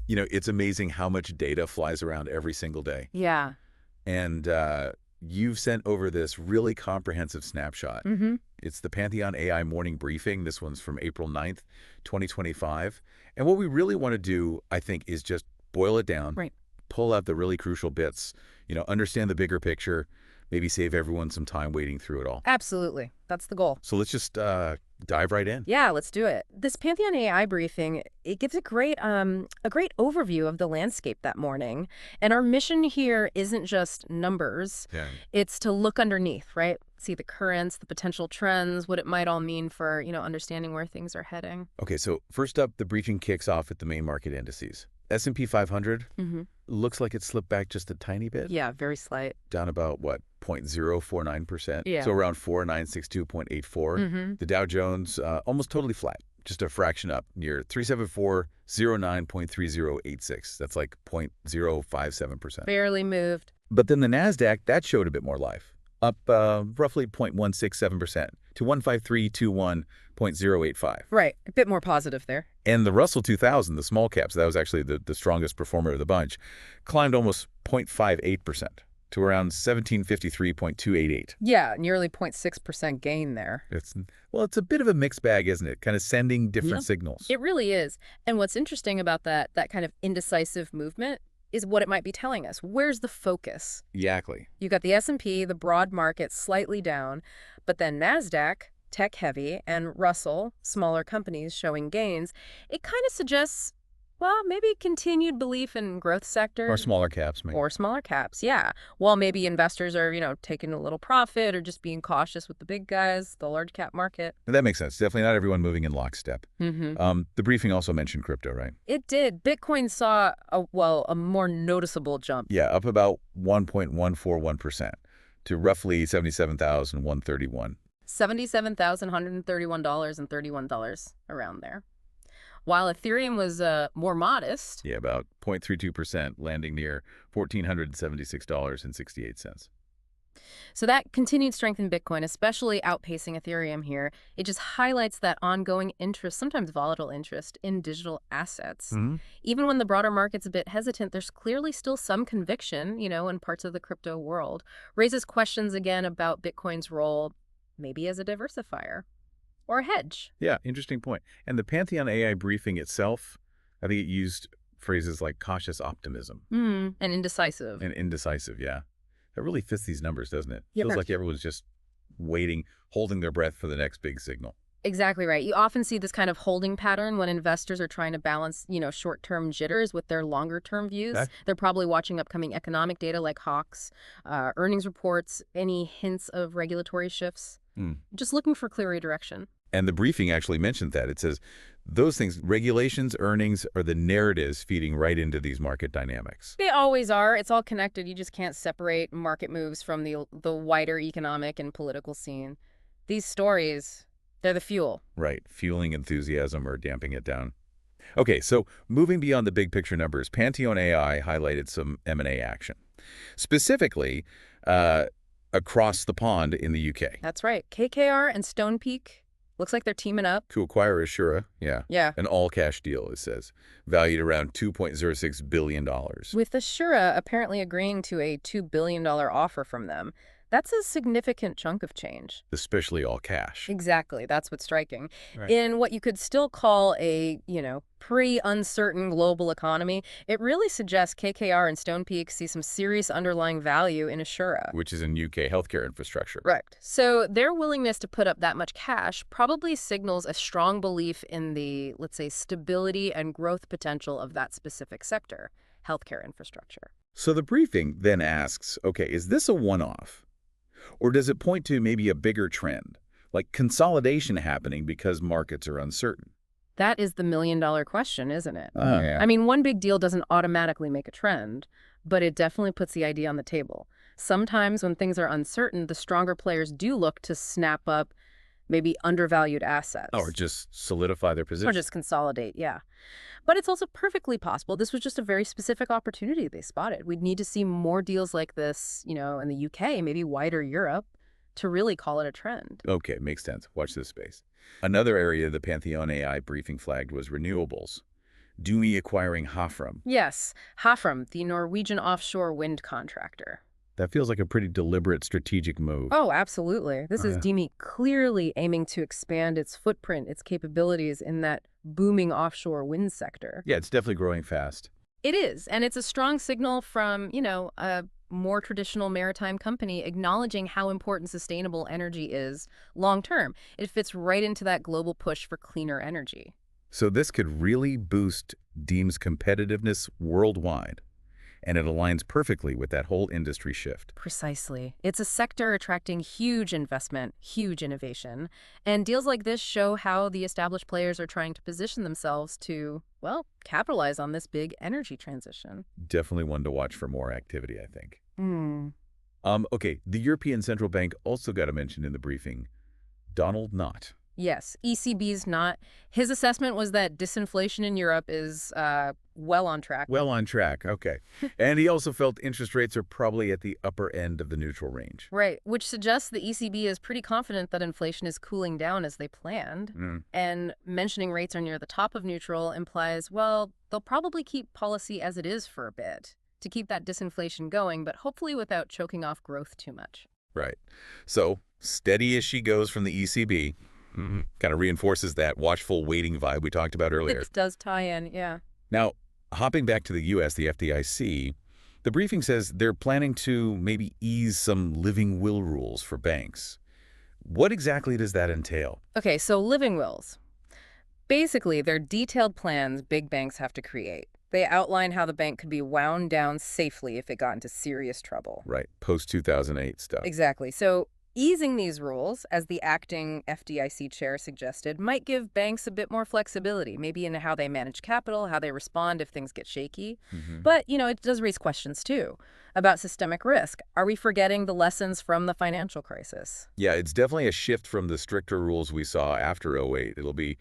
It's amazing how much data flies around every single day. Yeah. And you've sent over this really comprehensive snapshot. Mm-hmm. It's the Pantheon AI morning briefing. This one's from April 9th, 2025. And what we really want to do, I think, is just boil it down, Right. pull out the really crucial bits, understand the bigger picture, maybe save everyone some time wading through it all. Absolutely. That's the goal. So let's just dive right in. Yeah, let's do it. This Pantheon AI briefing, it gives a great overview of the landscape that morning. And our mission here isn't just numbers. Yeah. It's to look underneath, right? See the currents, the potential trends, what it might all mean for, understanding where things are heading. Okay, so first up, the briefing kicks off at the main market indices. S&P 500 looks like it slipped back just a tiny bit. Yeah, very slight. Down about, 0.049%. Yeah. So around 4962.84. The Dow Jones, almost totally flat, just a fraction up, near 37409.3086. That's like 0.057%. Barely moved. But then the NASDAQ, that showed a bit more life, up roughly 0.167% to 15321.085. Right, a bit more positive there. And the Russell 2000, the small caps, that was actually the strongest performer of the bunch, climbed almost 0.58% to around 1753.288. Yeah, nearly 0.6% gain there. It's a bit of a mixed bag, isn't it? Kind of sending different signals. It really is. And what's interesting about that kind of indecisive movement is what it might be telling us. Where's the focus? Exactly. You got the S&P, the broad market, slightly down, but then NASDAQ, tech-heavy, and Russell, smaller companies showing gains. It kind of suggests, well, maybe continued belief in growth sectors. Or smaller caps, maybe. Or smaller caps, yeah. While maybe investors are, taking a little profit or just being cautious with the big guys, the large cap market. That makes sense. Definitely not everyone moving in lockstep. The briefing also mentioned crypto, right? It did. Bitcoin saw a more noticeable jump. Yeah, up about 1.141% to roughly $77,131. $77,131.31 around there. While Ethereum was more modest. Yeah, about 0.32%, landing near $1,476.68. So that continued strength in Bitcoin, especially outpacing Ethereum here, it just highlights that ongoing interest, sometimes volatile interest, in digital assets. Even when the broader market's a bit hesitant, there's clearly still some conviction, in parts of the crypto world. Raises questions again about Bitcoin's role, maybe as a diversifier or a hedge. Yeah, interesting point. And the Pantheon AI briefing itself, I think it used phrases like cautious optimism. And indecisive. And indecisive, yeah. That really fits these numbers, doesn't it? Yep. Feels like everyone's just waiting, holding their breath for the next big signal. Exactly right. You often see this kind of holding pattern when investors are trying to balance, short-term jitters with their longer-term views. They're probably watching upcoming economic data like hawks, earnings reports, any hints of regulatory shifts. Just looking for clearer direction. And the briefing actually mentioned that. It says those things, regulations, earnings, are the narratives feeding right into these market dynamics. They always are. It's all connected. You just can't separate market moves from the wider economic and political scene. These stories, they're the fuel. Right. Fueling enthusiasm or damping it down. Okay, so moving beyond the big picture numbers, Pantheon AI highlighted some M&A action. Specifically, across the pond in the UK. That's right. KKR and Stonepeak. Looks like they're teaming up. To acquire Assura, yeah. An all-cash deal, it says, valued around $2.06 billion. With Assura apparently agreeing to a $2 billion offer from them. That's a significant chunk of change. Especially all cash. Exactly. That's what's striking. Right. In what you could still call a, pretty uncertain global economy, it really suggests KKR and Stonepeak see some serious underlying value in Assura. Which is in UK healthcare infrastructure. Right. So their willingness to put up that much cash probably signals a strong belief in the, let's say, stability and growth potential of that specific sector, healthcare infrastructure. So the briefing then asks, okay, is this a one-off? Or does it point to maybe a bigger trend, like consolidation happening because markets are uncertain? That is the million-dollar question, isn't it? Yeah. I mean, one big deal doesn't automatically make a trend, but it definitely puts the idea on the table. Sometimes when things are uncertain, the stronger players do look to snap up maybe undervalued assets. Or just solidify their position. Or just consolidate, yeah. But it's also perfectly possible this was just a very specific opportunity they spotted. We'd need to see more deals like this, in the UK, maybe wider Europe, to really call it a trend. Okay, makes sense. Watch this space. Another area the Pantheon AI briefing flagged was renewables. Doomy acquiring Hafram. Yes, Hafram, the Norwegian offshore wind contractor. That feels like a pretty deliberate strategic move. Oh, absolutely. This Oh, is yeah. DME clearly aiming to expand its footprint, its capabilities in that booming offshore wind sector. Yeah, it's definitely growing fast. It is, and it's a strong signal from, a more traditional maritime company acknowledging how important sustainable energy is long term. It fits right into that global push for cleaner energy. So this could really boost Deem's competitiveness worldwide, and it aligns perfectly with that whole industry shift. Precisely. It's a sector attracting huge investment, huge innovation, and deals like this show how the established players are trying to position themselves to, well, capitalize on this big energy transition. Definitely one to watch for more activity, I think. Hmm. Okay, the European Central Bank also got a mention in the briefing. Donald Knott. Yes, ECB's not. His assessment was that disinflation in Europe is well on track. Well on track, okay. And he also felt interest rates are probably at the upper end of the neutral range. Right, which suggests the ECB is pretty confident that inflation is cooling down as they planned. And mentioning rates are near the top of neutral implies, well, they'll probably keep policy as it is for a bit to keep that disinflation going, but hopefully without choking off growth too much. Right. So, steady as she goes from the ECB, kind of reinforces that watchful waiting vibe we talked about earlier. It does tie in, yeah. Now, hopping back to the U.S., the FDIC, the briefing says they're planning to maybe ease some living will rules for banks. What exactly does that entail? Okay, so living wills. Basically, they're detailed plans big banks have to create. They outline how the bank could be wound down safely if it got into serious trouble. Right, post-2008 stuff. Exactly. So easing these rules, as the acting FDIC chair suggested, might give banks a bit more flexibility, maybe in how they manage capital, how they respond if things get shaky. But, it does raise questions, too, about systemic risk. Are we forgetting the lessons from the financial crisis? Yeah, it's definitely a shift from the stricter rules we saw after '08. It'll be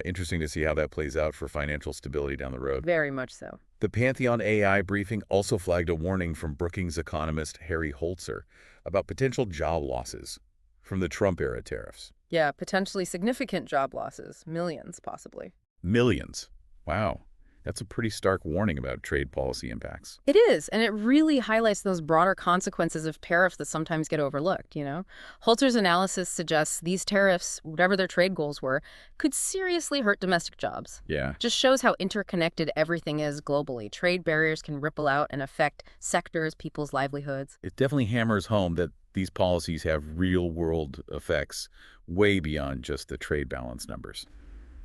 interesting to see how that plays out for financial stability down the road. Very much so. The Pantheon AI briefing also flagged a warning from Brookings economist Harry Holzer about potential job losses from the Trump-era tariffs. Yeah, potentially significant job losses. Millions, possibly. Millions. Wow. That's a pretty stark warning about trade policy impacts. It is, and it really highlights those broader consequences of tariffs that sometimes get overlooked, Holzer's analysis suggests these tariffs, whatever their trade goals were, could seriously hurt domestic jobs. Yeah. Just shows how interconnected everything is globally. Trade barriers can ripple out and affect sectors, people's livelihoods. It definitely hammers home that these policies have real-world effects way beyond just the trade balance numbers.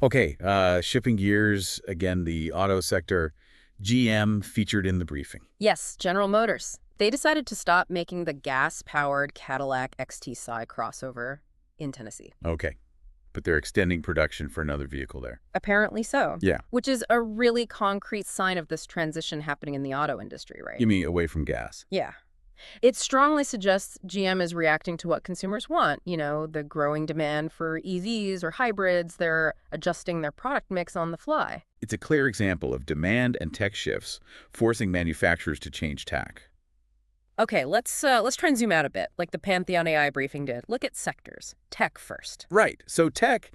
Okay, shifting gears, again, the auto sector, GM featured in the briefing. Yes, General Motors. They decided to stop making the gas-powered Cadillac XT-Ci crossover in Tennessee. Okay, but they're extending production for another vehicle there. Apparently so. Yeah. Which is a really concrete sign of this transition happening in the auto industry, right? You mean away from gas? Yeah. It strongly suggests GM is reacting to what consumers want, the growing demand for EVs or hybrids. They're adjusting their product mix on the fly. It's a clear example of demand and tech shifts forcing manufacturers to change tack. Okay, let's try and zoom out a bit, like the Pantheon AI briefing did. Look at sectors. Tech first. Right. So tech,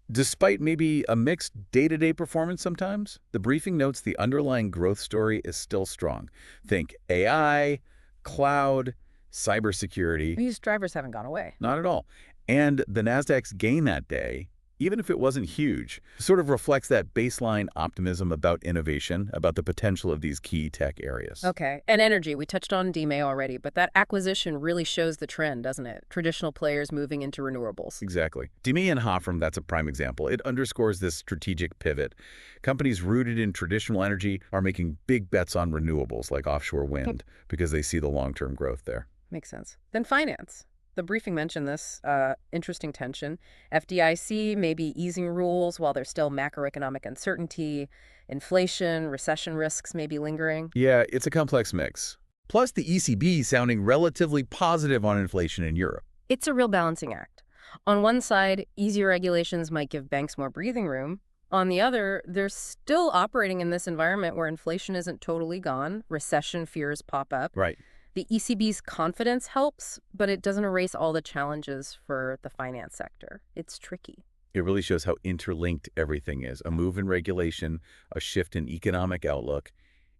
despite maybe a mixed day-to-day performance sometimes, the briefing notes the underlying growth story is still strong. Think AI, cloud, cybersecurity. These drivers haven't gone away. Not at all. And the Nasdaq's gain that day, even if it wasn't huge, sort of reflects that baseline optimism about innovation, about the potential of these key tech areas. Okay. And energy, we touched on DMA already, but that acquisition really shows the trend, doesn't it? Traditional players moving into renewables. Exactly. DME and Hofram, that's a prime example. It underscores this strategic pivot. Companies rooted in traditional energy are making big bets on renewables like offshore wind because they see the long-term growth there. Makes sense. Then finance. The briefing mentioned this interesting tension. FDIC may be easing rules while there's still macroeconomic uncertainty. Inflation, recession risks may be lingering. Yeah, it's a complex mix. Plus the ECB sounding relatively positive on inflation in Europe. It's a real balancing act. On one side, easier regulations might give banks more breathing room. On the other, they're still operating in this environment where inflation isn't totally gone. Recession fears pop up. Right. The ECB's confidence helps, but it doesn't erase all the challenges for the finance sector. It's tricky. It really shows how interlinked everything is. A move in regulation, a shift in economic outlook,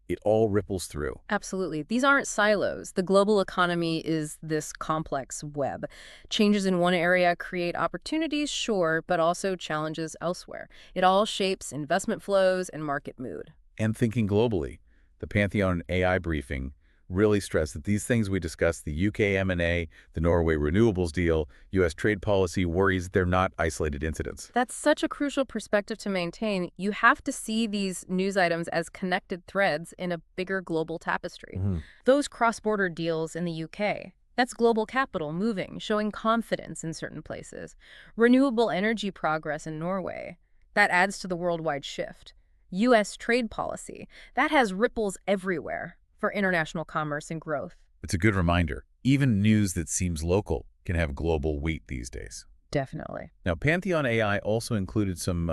it all ripples through. Absolutely. These aren't silos. The global economy is this complex web. Changes in one area create opportunities, sure, but also challenges elsewhere. It all shapes investment flows and market mood. And thinking globally, the Pantheon AI briefing really stressed that these things we discussed, the UK M&A, the Norway renewables deal, U.S. trade policy worries, they're not isolated incidents. That's such a crucial perspective to maintain. You have to see these news items as connected threads in a bigger global tapestry. Those cross-border deals in the UK, that's global capital moving, showing confidence in certain places. Renewable energy progress in Norway, that adds to the worldwide shift. U.S. trade policy, that has ripples everywhere for international commerce and growth. It's a good reminder. Even news that seems local can have global weight these days. Definitely. Now, Pantheon AI also included some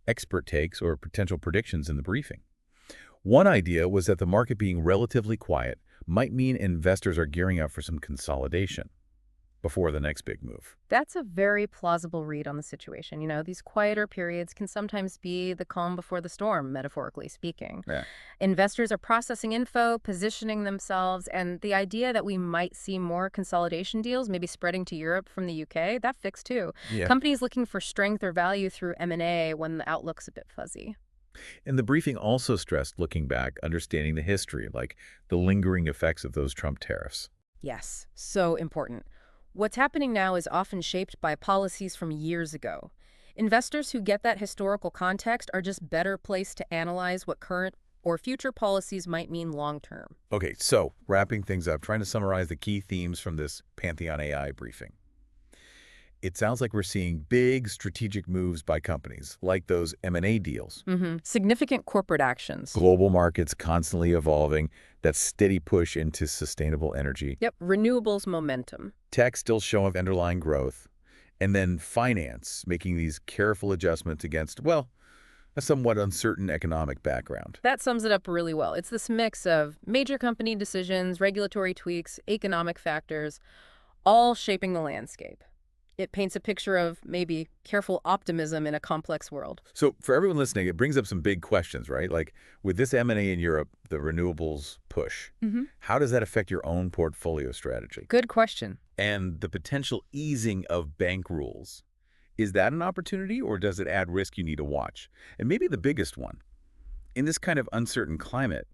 expert takes or potential predictions in the briefing. One idea was that the market being relatively quiet might mean investors are gearing up for some consolidation before the next big move. That's a very plausible read on the situation. You know, these quieter periods can sometimes be the calm before the storm, metaphorically speaking. Yeah. Investors are processing info, positioning themselves, and the idea that we might see more consolidation deals, maybe spreading to Europe from the UK, that fits too. Yeah. Companies looking for strength or value through M&A when the outlook's a bit fuzzy. And the briefing also stressed looking back, understanding the history, like the lingering effects of those Trump tariffs. Yes, so important. What's happening now is often shaped by policies from years ago. Investors who get that historical context are just better placed to analyze what current or future policies might mean long-term. Okay, so wrapping things up, trying to summarize the key themes from this Pantheon AI briefing. It sounds like we're seeing big strategic moves by companies, like those M&A deals. Significant corporate actions. Global markets constantly evolving, that steady push into sustainable energy. Yep, renewables momentum. Tech still showing underlying growth. And then finance, making these careful adjustments against, well, a somewhat uncertain economic background. That sums it up really well. It's this mix of major company decisions, regulatory tweaks, economic factors, all shaping the landscape. It paints a picture of maybe careful optimism in a complex world. So for everyone listening, it brings up some big questions, right? Like with this M&A in Europe, the renewables push, how does that affect your own portfolio strategy? Good question. And the potential easing of bank rules, is that an opportunity or does it add risk you need to watch? And maybe the biggest one, in this kind of uncertain climate,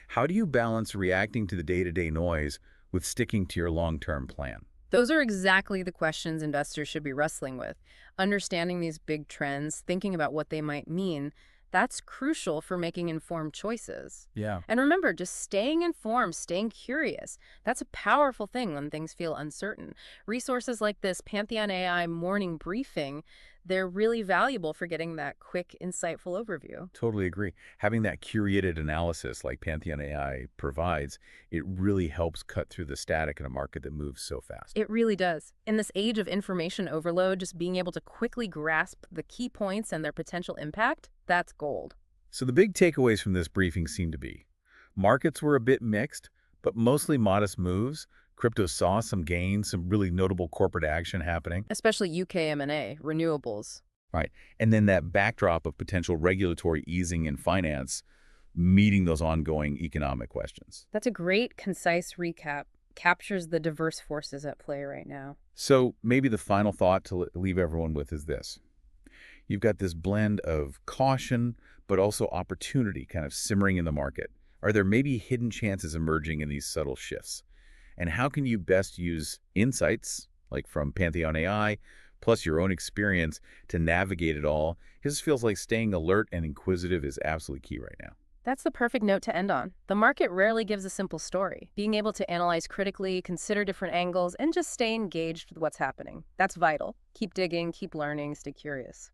how do you balance reacting to the day-to-day noise with sticking to your long-term plan? Those are exactly the questions investors should be wrestling with. Understanding these big trends, thinking about what they might mean, that's crucial for making informed choices. Yeah. And remember, just staying informed, staying curious, that's a powerful thing when things feel uncertain. Resources like this Pantheon AI morning briefing, they're really valuable for getting that quick, insightful overview. Totally agree. Having that curated analysis like Pantheon AI provides, it really helps cut through the static in a market that moves so fast. It really does. In this age of information overload, just being able to quickly grasp the key points and their potential impact, that's gold. So the big takeaways from this briefing seem to be, markets were a bit mixed, but mostly modest moves. Crypto saw some gains, some really notable corporate action happening. Especially UK M&A, renewables. Right. And then that backdrop of potential regulatory easing in finance, meeting those ongoing economic questions. That's a great, concise recap. Captures the diverse forces at play right now. So maybe the final thought to leave everyone with is this. You've got this blend of caution, but also opportunity kind of simmering in the market. Are there maybe hidden chances emerging in these subtle shifts? And how can you best use insights, like from Pantheon AI, plus your own experience to navigate it all? Because it feels like staying alert and inquisitive is absolutely key right now. That's the perfect note to end on. The market rarely gives a simple story. Being able to analyze critically, consider different angles, and just stay engaged with what's happening. That's vital. Keep digging, keep learning, stay curious.